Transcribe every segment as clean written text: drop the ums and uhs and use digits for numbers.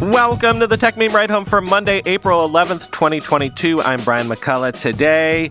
Welcome to the Techmeme Ride Home for Monday, April 11th, 2022. I'm Brian McCullough. Today,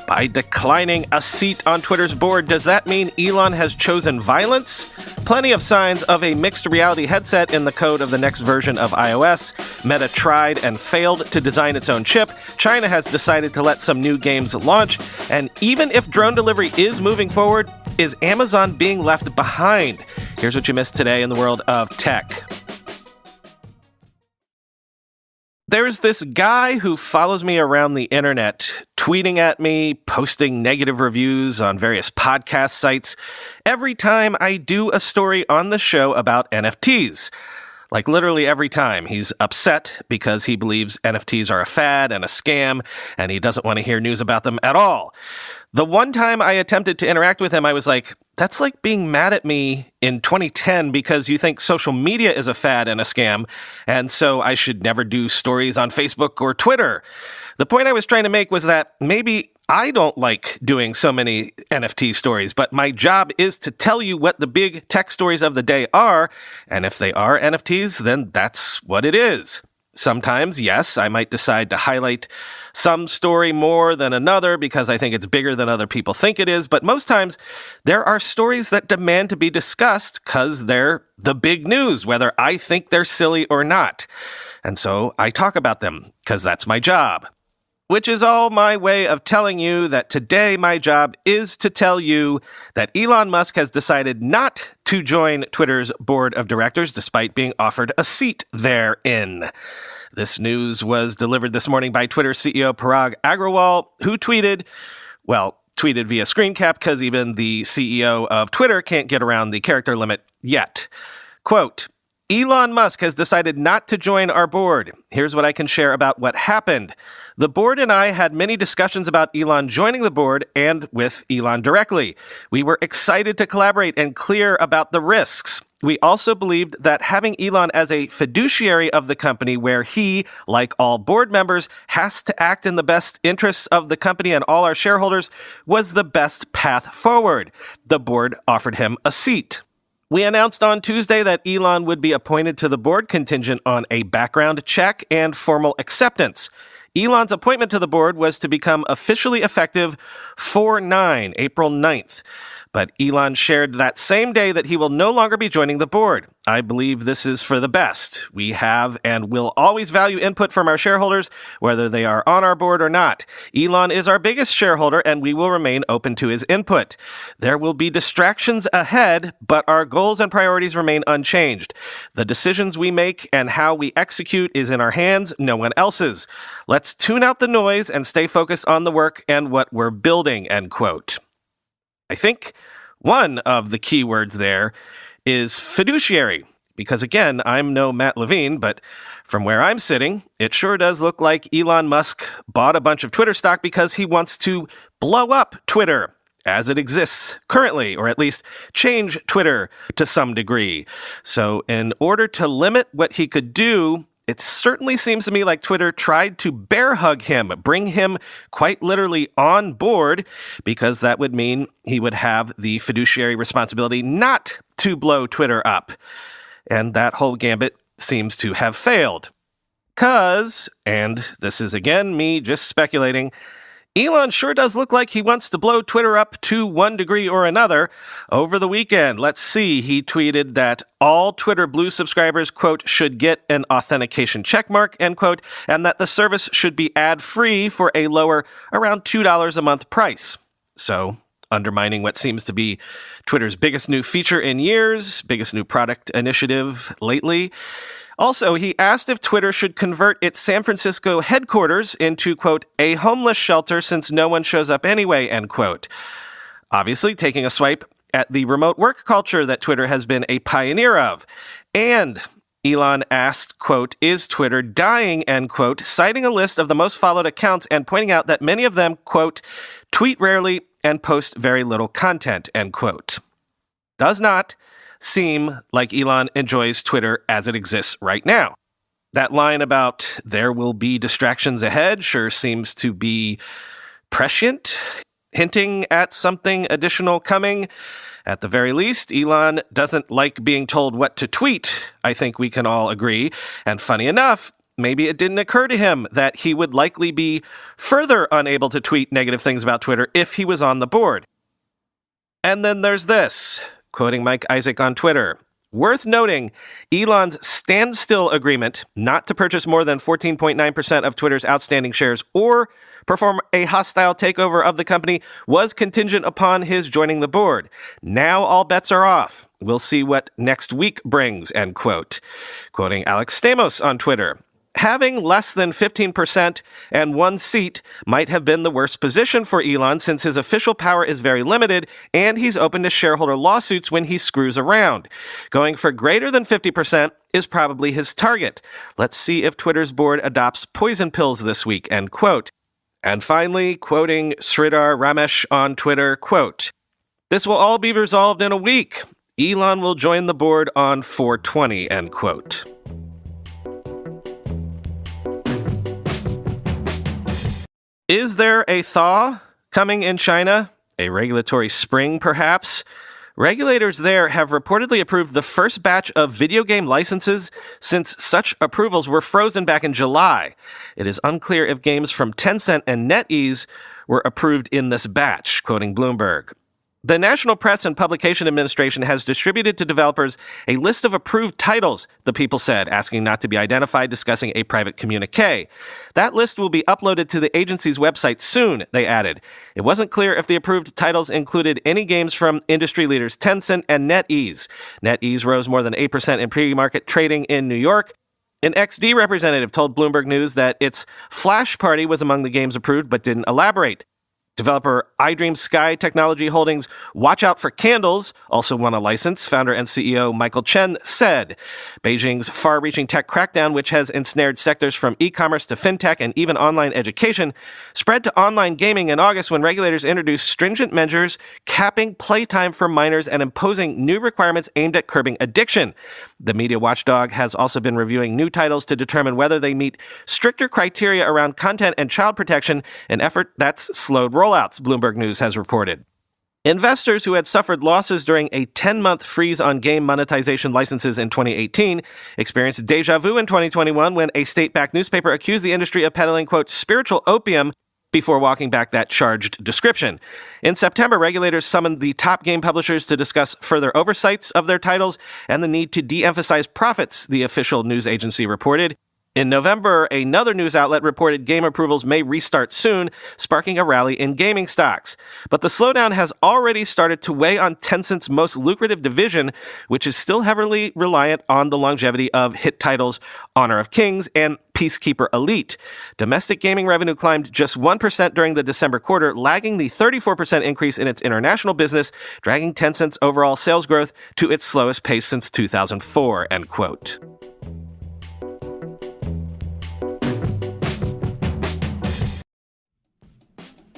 by declining a seat on Twitter's board, does that mean Elon has chosen violence? Plenty of signs of a mixed reality headset in the code of the next version of iOS. Meta tried and failed to design its own chip. China has decided to let some new games launch. And even if drone delivery is moving forward, is Amazon being left behind? Here's what you missed today in the world of tech. There's this guy who follows me around the internet, tweeting at me, posting negative reviews on various podcast sites every time I do a story on the show about NFTs. Like literally every time. He's upset because he believes NFTs are a fad and a scam, and he doesn't want to hear news about them at all. The one time I attempted to interact with him, I was like, that's like being mad at me in 2010 because you think social media is a fad and a scam, and so I should never do stories on Facebook or Twitter. The point I was trying to make was that maybe I don't like doing so many NFT stories, but my job is to tell you what the big tech stories of the day are, and if they are NFTs, then that's what it is. Sometimes, yes, I might decide to highlight some story more than another because I think it's bigger than other people think it is, but most times there are stories that demand to be discussed because they're the big news, whether I think they're silly or not. And so I talk about them because that's my job. Which is all my way of telling you that today my job is to tell you that Elon Musk has decided not to join Twitter's board of directors despite being offered a seat therein. This news was delivered this morning by Twitter CEO Parag Agrawal, who tweeted via screen cap because even the CEO of Twitter can't get around the character limit yet. Quote, Elon Musk has decided not to join our board. Here's what I can share about what happened. The board and I had many discussions about Elon joining the board and with Elon directly. We were excited to collaborate and clear about the risks. We also believed that having Elon as a fiduciary of the company where he, like all board members, has to act in the best interests of the company and all our shareholders was the best path forward. The board offered him a seat. We announced on Tuesday that Elon would be appointed to the board contingent on a background check and formal acceptance. Elon's appointment to the board was to become officially effective April 9th. But Elon shared that same day that he will no longer be joining the board. I believe this is for the best. We have and will always value input from our shareholders, whether they are on our board or not. Elon is our biggest shareholder, and we will remain open to his input. There will be distractions ahead, but our goals and priorities remain unchanged. The decisions we make and how we execute is in our hands, no one else's. Let's tune out the noise and stay focused on the work and what we're building, end quote. I think one of the key words there is fiduciary, because again, I'm no Matt Levine, but from where I'm sitting, it sure does look like Elon Musk bought a bunch of Twitter stock because he wants to blow up Twitter as it exists currently, or at least change Twitter to some degree. So in order to limit what he could do, it certainly seems to me like Twitter tried to bear hug him, bring him quite literally on board, because that would mean he would have the fiduciary responsibility not to blow Twitter up. And that whole gambit seems to have failed. Because, and this is again me just speculating, Elon sure does look like he wants to blow Twitter up to one degree or another. Over the weekend, let's see, he tweeted that all Twitter Blue subscribers, quote, should get an authentication checkmark, end quote, and that the service should be ad-free for a lower, around $2 a month price. So, undermining what seems to be Twitter's biggest new feature in years, biggest new product initiative lately. Also, he asked if Twitter should convert its San Francisco headquarters into, quote, a homeless shelter since no one shows up anyway, end quote. Obviously, taking a swipe at the remote work culture that Twitter has been a pioneer of. And Elon asked, quote, is Twitter dying, end quote, citing a list of the most followed accounts and pointing out that many of them, quote, tweet rarely and post very little content, end quote. Does not seem like Elon enjoys Twitter as it exists right now. That line about there will be distractions ahead sure seems to be prescient. hinting at something additional coming. At the very least, Elon doesn't like being told what to tweet, I think we can all agree. And funny enough, maybe it didn't occur to him that he would likely be further unable to tweet negative things about Twitter if he was on the board. And then there's this, quoting Mike Isaac on Twitter. Worth noting, Elon's standstill agreement not to purchase more than 14.9% of Twitter's outstanding shares or perform a hostile takeover of the company was contingent upon his joining the board. Now all bets are off. We'll see what next week brings, end quote. Quoting Alex Stamos on Twitter. Having less than 15% and one seat might have been the worst position for Elon since his official power is very limited and he's open to shareholder lawsuits when he screws around. Going for greater than 50% is probably his target. Let's see if Twitter's board adopts poison pills this week, end quote. And finally, quoting Sridhar Ramesh on Twitter, quote, this will all be resolved in a week. Elon will join the board on 4/20, end quote. Is there a thaw coming in China? A regulatory spring, perhaps? Regulators there have reportedly approved the first batch of video game licenses since such approvals were frozen back in July. It is unclear if games from Tencent and NetEase were approved in this batch, quoting Bloomberg. The National Press and Publication Administration has distributed to developers a list of approved titles, the people said, asking not to be identified, discussing a private communique. That list will be uploaded to the agency's website soon, they added. It wasn't clear if the approved titles included any games from industry leaders Tencent and NetEase. NetEase rose more than 8% in pre-market trading in New York. An XD representative told Bloomberg News that its Flash Party was among the games approved but didn't elaborate. Developer iDream Sky Technology Holdings' Watch Out for Candles also won a license, founder and CEO Michael Chen said. Beijing's far-reaching tech crackdown, which has ensnared sectors from e-commerce to fintech and even online education, spread to online gaming in August when regulators introduced stringent measures capping playtime for minors and imposing new requirements aimed at curbing addiction. The media watchdog has also been reviewing new titles to determine whether they meet stricter criteria around content and child protection, an effort that's slowed rollouts, Bloomberg News has reported. Investors who had suffered losses during a 10-month freeze on game monetization licenses in 2018 experienced deja vu in 2021 when a state-backed newspaper accused the industry of peddling, quote, spiritual opium before walking back that charged description. In September, regulators summoned the top game publishers to discuss further oversights of their titles and the need to de-emphasize profits, the official news agency reported. In November, another news outlet reported game approvals may restart soon, sparking a rally in gaming stocks. But the slowdown has already started to weigh on Tencent's most lucrative division, which is still heavily reliant on the longevity of hit titles Honor of Kings and Peacekeeper Elite. Domestic gaming revenue climbed just 1% during the December quarter, lagging the 34% increase in its international business, dragging Tencent's overall sales growth to its slowest pace since 2004, end quote.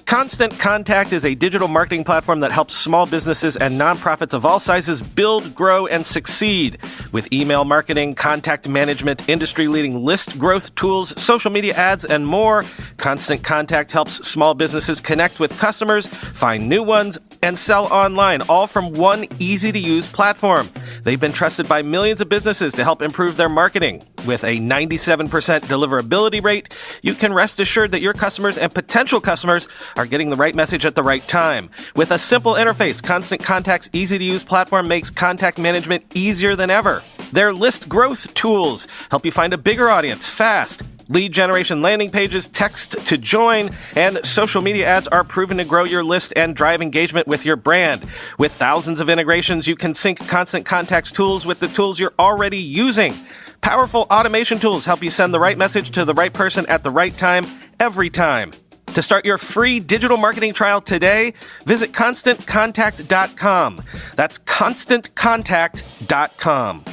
Constant Contact is a digital marketing platform that helps small businesses and nonprofits of all sizes build, grow, and succeed. With email marketing, contact management, industry-leading list growth tools, social media ads, and more, Constant Contact helps small businesses connect with customers, find new ones, and sell online, all from one easy-to-use platform. They've been trusted by millions of businesses to help improve their marketing. With a 97% deliverability rate, you can rest assured that your customers and potential customers are getting the right message at the right time. With a simple interface, Constant Contact's easy-to-use platform makes contact management easier than ever. Their list growth tools help you find a bigger audience fast. Lead generation landing pages, text to join, and social media ads are proven to grow your list and drive engagement with your brand. With thousands of integrations, you can sync Constant Contact's tools with the tools you're already using. Powerful automation tools help you send the right message to the right person at the right time, every time. To start your free digital marketing trial today, visit ConstantContact.com. That's ConstantContact.com.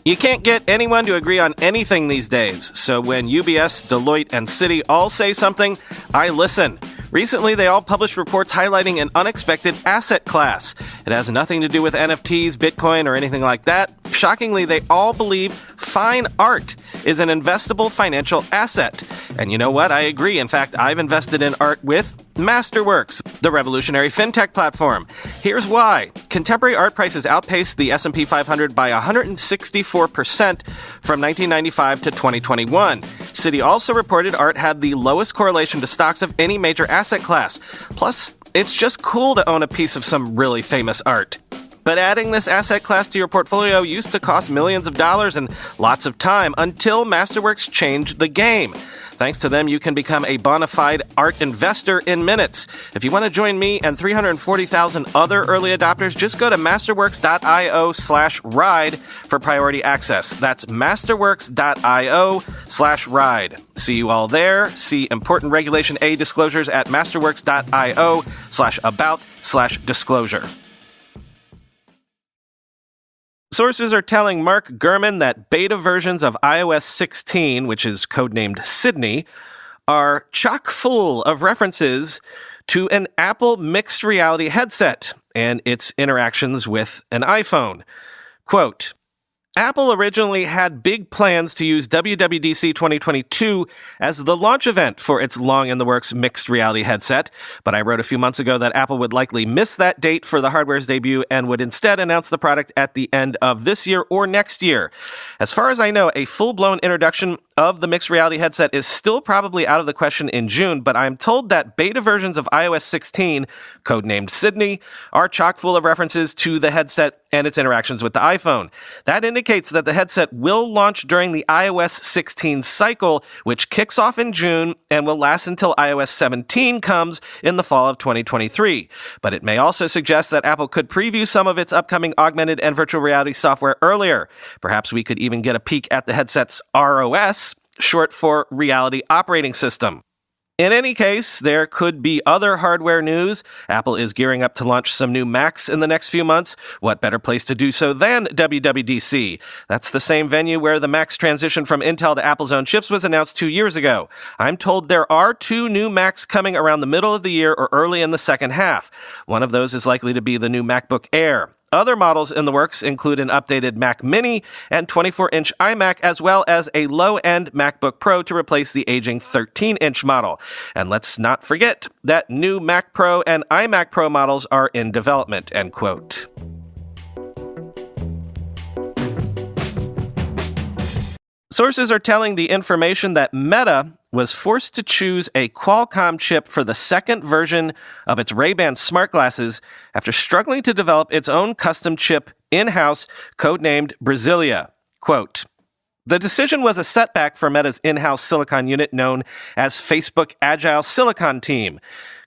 You can't get anyone to agree on anything these days, so when UBS, Deloitte, and Citi all say something, I listen. Recently, they all published reports highlighting an unexpected asset class. It has nothing to do with NFTs, Bitcoin, or anything like that. Shockingly, they all believe fine art is an investable financial asset. And you know what? I agree. In fact, I've invested in art with Masterworks, the revolutionary fintech platform. Here's why. Contemporary art prices outpaced the S&P 500 by 164% from 1995 to 2021. Citi also reported art had the lowest correlation to stocks of any major asset class. Plus, it's just cool to own a piece of some really famous art. But adding this asset class to your portfolio used to cost millions of dollars and lots of time until Masterworks changed the game. Thanks to them, you can become a bona fide art investor in minutes. If you want to join me and 340,000 other early adopters, just go to masterworks.io/ride for priority access. That's masterworks.io/ride. See you all there. See important Regulation A disclosures at masterworks.io/about/disclosure. Sources are telling Mark Gurman that beta versions of iOS 16, which is codenamed Sydney, are chock full of references to an Apple mixed reality headset and its interactions with an iPhone. Quote, Apple originally had big plans to use WWDC 2022 as the launch event for its long-in-the-works mixed reality headset, but I wrote a few months ago that Apple would likely miss that date for the hardware's debut and would instead announce the product at the end of this year or next year. As far as I know, a full-blown introduction of the mixed reality headset is still probably out of the question in June, but I'm told that beta versions of iOS 16, codenamed Sydney, are chock full of references to the headset and its interactions with the iPhone. That indicates that the headset will launch during the iOS 16 cycle, which kicks off in June and will last until iOS 17 comes in the fall of 2023. But it may also suggest that Apple could preview some of its upcoming augmented and virtual reality software earlier. Perhaps we could even get a peek at the headset's ROS, short for Reality Operating System. In any case, there could be other hardware news. Apple is gearing up to launch some new Macs in the next few months. What better place to do so than WWDC? That's the same venue where the Mac's transition from Intel to Apple's own chips was announced 2 years ago. I'm told there are 2 new Macs coming around the middle of the year or early in the second half. One of those is likely to be the new MacBook Air. Other models in the works include an updated Mac Mini and 24-inch iMac, as well as a low-end MacBook Pro to replace the aging 13-inch model. And let's not forget that new Mac Pro and iMac Pro models are in development, end quote. Sources are telling the information that Meta was forced to choose a Qualcomm chip for the second version of its Ray-Ban smart glasses after struggling to develop its own custom chip in-house, codenamed Brasilia. Quote, the decision was a setback for Meta's in-house silicon unit known as Facebook Agile Silicon Team.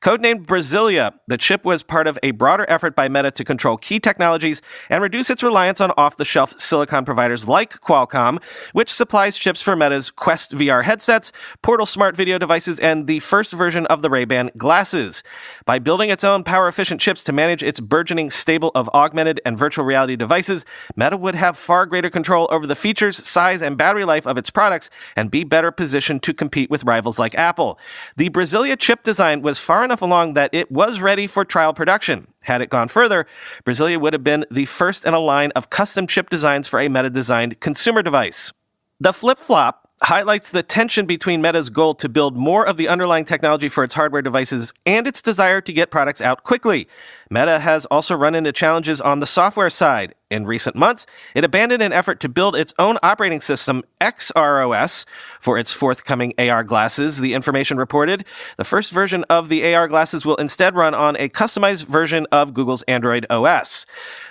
Codenamed Brasilia, the chip was part of a broader effort by Meta to control key technologies and reduce its reliance on off-the-shelf silicon providers like Qualcomm, which supplies chips for Meta's Quest VR headsets, Portal smart video devices, and the first version of the Ray-Ban glasses. By building its own power-efficient chips to manage its burgeoning stable of augmented and virtual reality devices, Meta would have far greater control over the features, size, and battery life of its products and be better positioned to compete with rivals like Apple. The Brasilia chip design was far enough along that it was ready for trial production. Had it gone further, Brasilia would have been the first in a line of custom chip designs for a Meta-designed consumer device. The flip-flop highlights the tension between Meta's goal to build more of the underlying technology for its hardware devices and its desire to get products out quickly. Meta has also run into challenges on the software side. In recent months, it abandoned an effort to build its own operating system, XROS, for its forthcoming AR glasses, the information reported. The first version of the AR glasses will instead run on a customized version of Google's Android OS.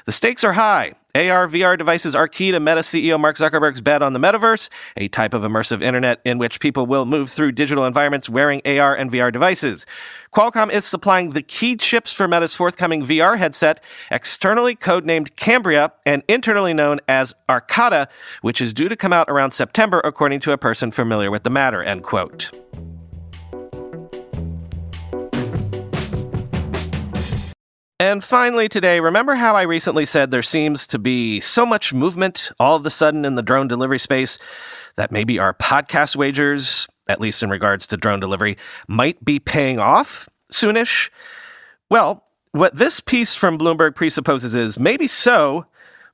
The stakes are high. AR/VR devices are key to Meta CEO Mark Zuckerberg's bet on the metaverse, a type of immersive internet in which people will move through digital environments wearing AR and VR devices. Qualcomm is supplying the key chips for Meta's forthcoming VR headset, externally codenamed Cambria and internally known as Arcata, which is due to come out around September, according to a person familiar with the matter, end quote. And finally today, remember how I recently said there seems to be so much movement all of a sudden in the drone delivery space that maybe our podcast wagers, at least in regards to drone delivery, might be paying off? soonish? Well, what this piece from Bloomberg presupposes is maybe so,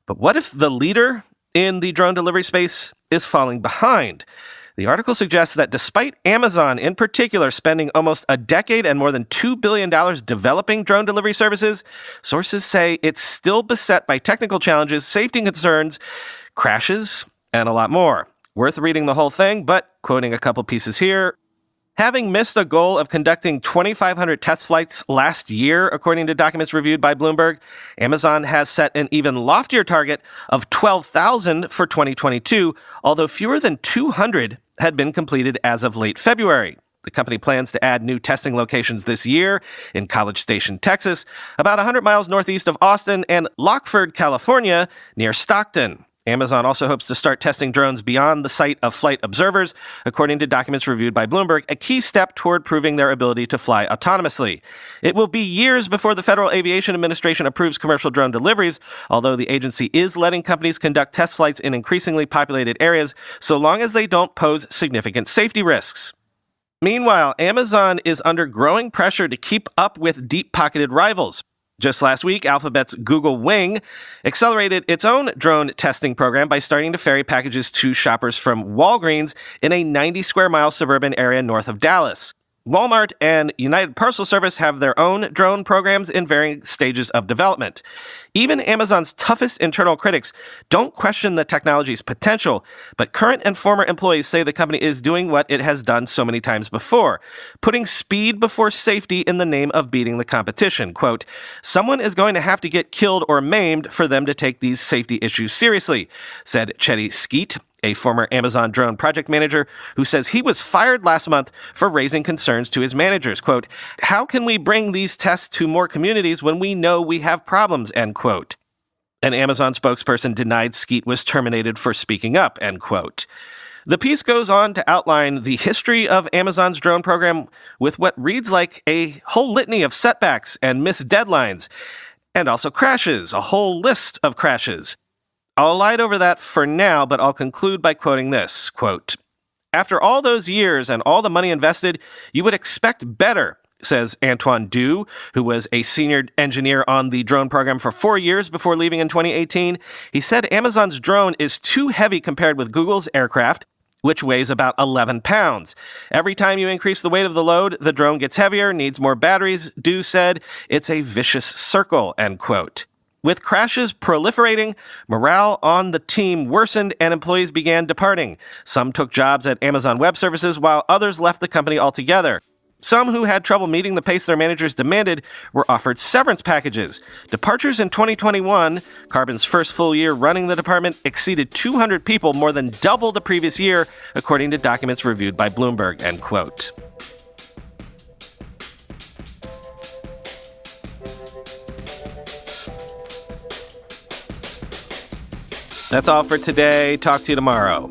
but what if the leader in the drone delivery space is falling behind? The article suggests that despite Amazon in particular spending almost a decade and more than $2 billion developing drone delivery services, sources say it's still beset by technical challenges, safety concerns, crashes, and a lot more. Worth reading the whole thing, but quoting a couple pieces here. Having missed a goal of conducting 2,500 test flights last year, according to documents reviewed by Bloomberg, Amazon has set an even loftier target of 12,000 for 2022, although fewer than 200 had been completed as of late February. The company plans to add new testing locations this year in College Station, Texas, about 100 miles northeast of Austin, and Lockford, California, near Stockton. Amazon also hopes to start testing drones beyond the sight of flight observers, according to documents reviewed by Bloomberg, a key step toward proving their ability to fly autonomously. It will be years before the Federal Aviation Administration approves commercial drone deliveries, although the agency is letting companies conduct test flights in increasingly populated areas, so long as they don't pose significant safety risks. Meanwhile, Amazon is under growing pressure to keep up with deep-pocketed rivals. Just last week, Alphabet's Google Wing accelerated its own drone testing program by starting to ferry packages to shoppers from Walgreens in a 90-square-mile suburban area north of Dallas. Walmart and United Parcel Service have their own drone programs in varying stages of development. Even Amazon's toughest internal critics don't question the technology's potential, but current and former employees say the company is doing what it has done so many times before, putting speed before safety in the name of beating the competition. Quote, "Someone is going to have to get killed or maimed for them to take these safety issues seriously," said Chetty Skeet, a former Amazon drone project manager who says he was fired last month for raising concerns to his managers. Quote, "How can we bring these tests to more communities when we know we have problems?" End quote. An Amazon spokesperson denied Skeet was terminated for speaking up. End quote. The piece goes on to outline the history of Amazon's drone program with what reads like a whole litany of setbacks and missed deadlines, and also crashes, a whole list of crashes. I'll light over that for now, but I'll conclude by quoting this, quote, "After all those years and all the money invested, you would expect better," says Antoine Du, who was a senior engineer on the drone program for 4 years before leaving in 2018. He said Amazon's drone is too heavy compared with Google's aircraft, which weighs about 11 pounds. Every time you increase the weight of the load, the drone gets heavier, needs more batteries, Du said. It's a vicious circle, end quote. With crashes proliferating, morale on the team worsened and employees began departing. Some took jobs at Amazon Web Services while others left the company altogether. Some who had trouble meeting the pace their managers demanded were offered severance packages. Departures in 2021, Carbon's first full year running the department, exceeded 200 people, more than double the previous year, according to documents reviewed by Bloomberg, end quote. That's all for today. Talk to you tomorrow.